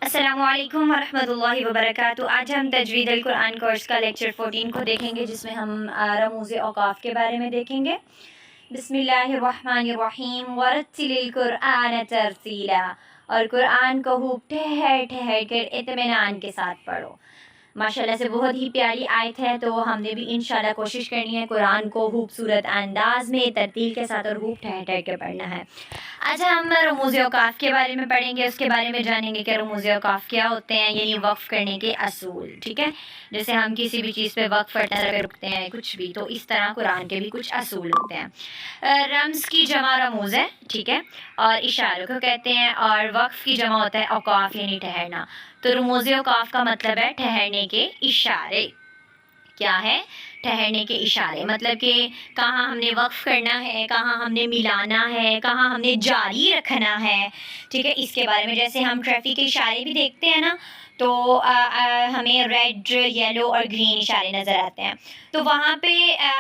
السلام علیکم ورحمۃ اللہ وبرکاتہ۔ آج ہم تجوید القرآن کورس کا لیکچر 14 کو دیکھیں گے، جس میں ہم رموز اوقاف کے بارے میں دیکھیں گے۔ بسم اللہ الرحمن الرحیم ورتل القرآن ترتیلا، اور قرآن کو خوب ٹھہر ٹھہر کر اطمینان کے ساتھ پڑھو۔ ماشاءاللہ سے بہت ہی پیاری آیت ہے، تو ہم نے بھی انشاءاللہ کوشش کرنی ہے قرآن کو خوبصورت انداز میں ترتیل کے ساتھ اور خوب ٹھہر ٹھہر کے پڑھنا ہے۔ آج ہم رموز اوقاف کے بارے میں پڑھیں گے، اس کے بارے میں جانیں گے کہ رموز اوقاف کیا ہوتے ہیں، یعنی وقف کرنے کے اصول۔ ٹھیک ہے، جیسے ہم کسی بھی چیز پہ وقف کرتے ہیں، رکھتے ہیں کچھ بھی، تو اس طرح قرآن کے بھی کچھ اصول ہوتے ہیں۔ رمز کی جمع رموز ہے، ٹھیک ہے، اور اشاروں کو کہتے ہیں، اور وقف کی جمع ہوتا ہے اوقاف، یعنی ٹھہرنا۔ تو رموز اوقاف کا مطلب ہے ٹھہرنے کے اشارے۔ کیا ہے؟ ٹھہرنے کے اشارے، مطلب کہ کہاں ہم نے وقف کرنا ہے، کہاں ہم نے ملانا ہے، کہاں ہم نے جاری رکھنا ہے، ٹھیک ہے، اس کے بارے میں۔ جیسے ہم ٹریفک کے اشارے بھی دیکھتے ہیں نا، تو ہمیں ریڈ، یلو اور گرین اشارے نظر آتے ہیں، تو وہاں پہ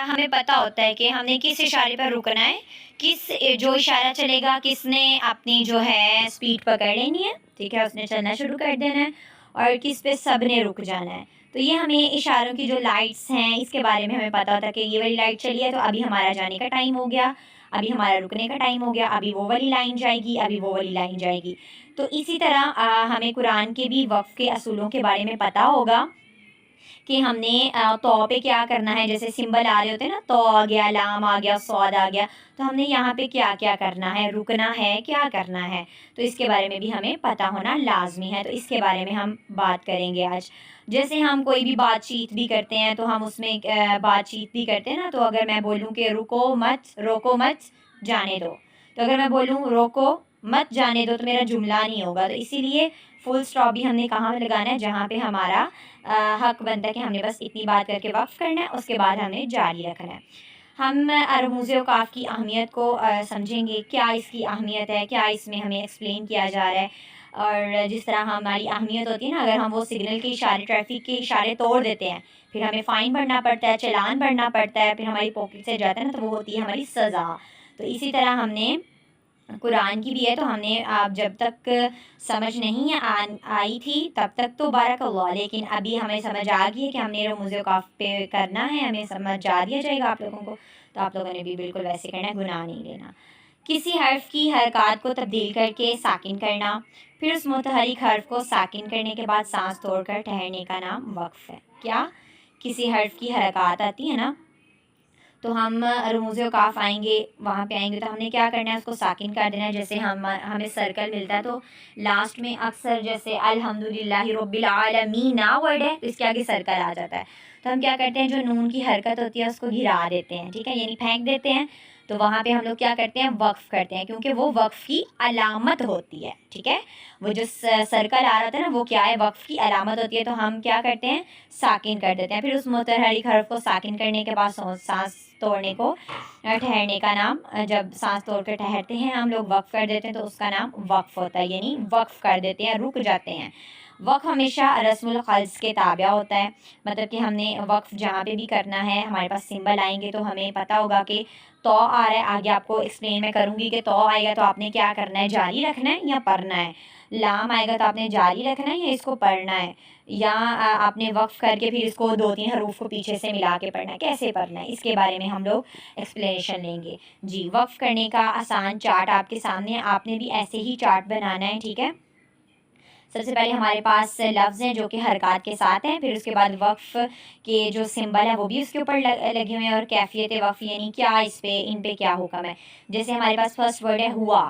ہمیں پتہ ہوتا ہے کہ ہم نے کس اشارے پر رکنا ہے، جو اشارہ چلے گا، کس نے اپنی جو ہے سپیڈ پکڑ لینی ہے، ٹھیک ہے، اس نے چلنا شروع کر دینا ہے، اور کس پہ سب نے رک جانا ہے۔ تو یہ ہمیں اشاروں کی جو لائٹس ہیں، اس کے بارے میں ہمیں پتہ ہوتا ہے کہ یہ والی لائٹ چلی ہے تو ابھی ہمارا جانے کا ٹائم ہو گیا، ابھی ہمارا رکنے کا ٹائم ہو گیا، ابھی وہ والی لائن جائے گی، ابھی وہ والی لائن جائے گی۔ تو اسی طرح ہمیں قرآن کے بھی وقف کے اصولوں کے بارے میں پتہ ہوگا کہ ہم نے تو پہ کیا کرنا ہے۔ جیسے سمبل آ رہے ہوتے ہیں نا، تو آ گیا، لام آ گیا، صاد آ گیا، تو ہم نے یہاں پہ کیا کیا کرنا ہے، رکنا ہے، کیا کرنا ہے، تو اس کے بارے میں بھی ہمیں پتہ ہونا لازمی ہے۔ تو اس کے بارے میں ہم بات کریں گے آج۔ جیسے ہم کوئی بھی بات چیت بھی کرتے ہیں، تو ہم اس میں بات چیت بھی کرتے ہیں نا، تو اگر میں بولوں کہ روکو مت جانے دو، تو اگر میں بولوں روکو مت جانے دو، تو میرا جملہ نہیں ہوگا۔ تو اسی لیے فل اسٹاپ بھی ہم نے کہاں لگانا ہے، جہاں پہ ہمارا حق بنتا ہے کہ ہم نے بس اتنی بات کر کے وقف کرنا ہے، اس کے بعد ہم نے جاری رکھنا ہے۔ ہم رموز اوقاف کی اہمیت کو سمجھیں گے، کیا اس کی اہمیت ہے، کیا اس میں ہمیں ایکسپلین کیا جا رہا ہے، اور جس طرح ہماری اہمیت ہوتی ہے نا، اگر ہم وہ سگنل کے اشارے، ٹریفک کے اشارے توڑ دیتے ہیں، پھر ہمیں فائن بھرنا پڑتا ہے، چلان بھرنا پڑتا ہے، پھر ہماری پاکٹ سے جاتا ہے نا، تو وہ ہوتی ہے ہماری سزا۔ تو اسی طرح ہم نے قرآن کی بھی ہے، تو ہم نے جب تک سمجھ نہیں آئی تھی تب تک تو بارک اللہ، لیکن ابھی ہمیں سمجھ آ گئی ہے کہ ہم نے رموز اوقاف پہ کرنا ہے، ہمیں سمجھ آ دیا جائے گا آپ لوگوں کو، تو آپ لوگوں نے بھی بالکل ویسے کرنا ہے، گناہ نہیں لینا۔ کسی حرف کی حرکات کو تبدیل کر کے ساکن کرنا، پھر اس متحرک حرف کو ساکن کرنے کے بعد سانس توڑ کر ٹھہرنے کا نام وقف ہے۔ کیا؟ کسی حرف کی حرکات آتی ہے نا، تو ہم رموز اوقاف آئیں گے، وہاں پہ آئیں گے، تو ہم نے کیا کرنا ہے، اس کو ساکن کر دینا ہے۔ جیسے ہمیں سرکل ملتا ہے، تو لاسٹ میں اکثر جیسے الحمدللہ رب العالمین ورڈ ہے، تو اس کے آگے سرکل آ جاتا ہے، تو ہم کیا کرتے ہیں، جو نون کی حرکت ہوتی ہے اس کو گرا دیتے ہیں، ٹھیک ہے، یعنی پھینک دیتے ہیں۔ تو وہاں پہ ہم لوگ کیا کرتے ہیں، وقف کرتے ہیں، کیونکہ وہ وقف کی علامت ہوتی ہے، ٹھیک ہے، وہ جو سرکل آ رہا تھا نا، وہ کیا ہے، وقف کی علامت ہوتی ہے، تو ہم کیا کرتے ہیں، ساکن کر دیتے ہیں۔ پھر اس متحرک حرف کو ساکن کرنے کے بعد سانس توڑنے کو ٹھہرنے کا نام، جب سانس توڑ کر ٹھہرتے ہیں ہم لوگ، وقف کر دیتے ہیں، تو اس کا نام وقف ہوتا ہے، یعنی وقف کر دیتے ہیں، رک جاتے ہیں۔ وقف ہمیشہ رسم الخلص کے تابع ہوتا ہے، مطلب کہ ہم نے وقف جہاں پہ بھی کرنا ہے، ہمارے پاس سمبل آئیں گے تو ہمیں پتہ ہوگا کہ تو آ رہا ہے، آگے آپ کو ایکسپلین میں کروں گی کہ تو آئے گا تو آپ نے کیا کرنا ہے، جاری رکھنا ہے یا پڑھنا ہے۔ لام آئے گا تو آپ نے جاری رکھنا ہے یا اس کو پڑھنا ہے، یا آپ نے وقف کر کے پھر اس کو 2-3 حروف کو پیچھے سے ملا کے پڑھنا ہے، کیسے پڑھنا ہے، اس کے بارے میں ہم لوگ ایکسپلینیشن لیں گے۔ جی، وقف کرنے کا آسان چارٹ آپ کے سامنے، آپ نے بھی ایسے ہی چارٹ بنانا ہے، ٹھیک ہے۔ سب سے پہلے ہمارے پاس لفظ ہیں جو کہ حرکات کے ساتھ ہیں، پھر اس کے بعد وقف کے جو سمبل ہے وہ بھی اس کے اوپر لگے ہوئے ہیں، اور کیفیت وقف یعنی کیا اس پہ، ان پہ کیا حکم ہے۔ جیسے ہمارے پاس فرسٹ ورڈ ہے ہوا،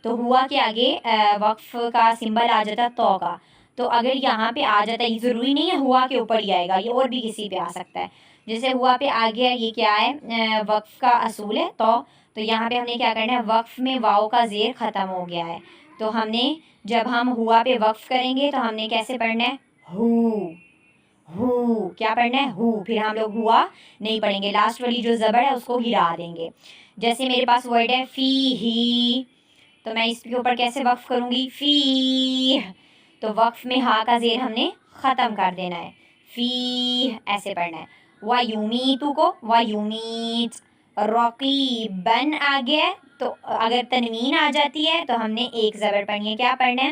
تو ہوا کے آگے وقف کا سمبل آ جاتا ہے تو کا، تو اگر یہاں پہ آ جاتا ہے، یہ ضروری نہیں ہے ہوا کے اوپر ہی آئے گا، یہ اور بھی کسی پہ آ سکتا ہے۔ جیسے ہوا پہ آ گیا، یہ کیا ہے، وقف کا اصول ہے تو یہاں پہ ہم نے کیا کرنا ہے، وقف میں واؤ کا زیر ختم ہو گیا ہے، تو ہم نے جب ہم ہوا پہ وقف کریں گے تو ہم نے کیسے پڑھنا ہے، ہو، کیا پڑھنا ہے، ہو، پھر ہم لوگ ہوا نہیں پڑھیں گے، لاسٹ والی جو زبر ہے اس کو گرا دیں گے۔ جیسے میرے پاس ورڈ ہے فی ہی، تو میں اس کے اوپر کیسے وقف کروں گی، فی، تو وقف میں ہا کا زیر ہم نے ختم کر دینا ہے، فی، ایسے پڑھنا ہے۔ وَيُمِيتُ کو وَيُمِيت، رَقِيبًا آ گیا ہے، تو اگر تنوین آ جاتی ہے تو ہم نے ایک زبر پڑھنی ہے، کیا پڑھنا ہے،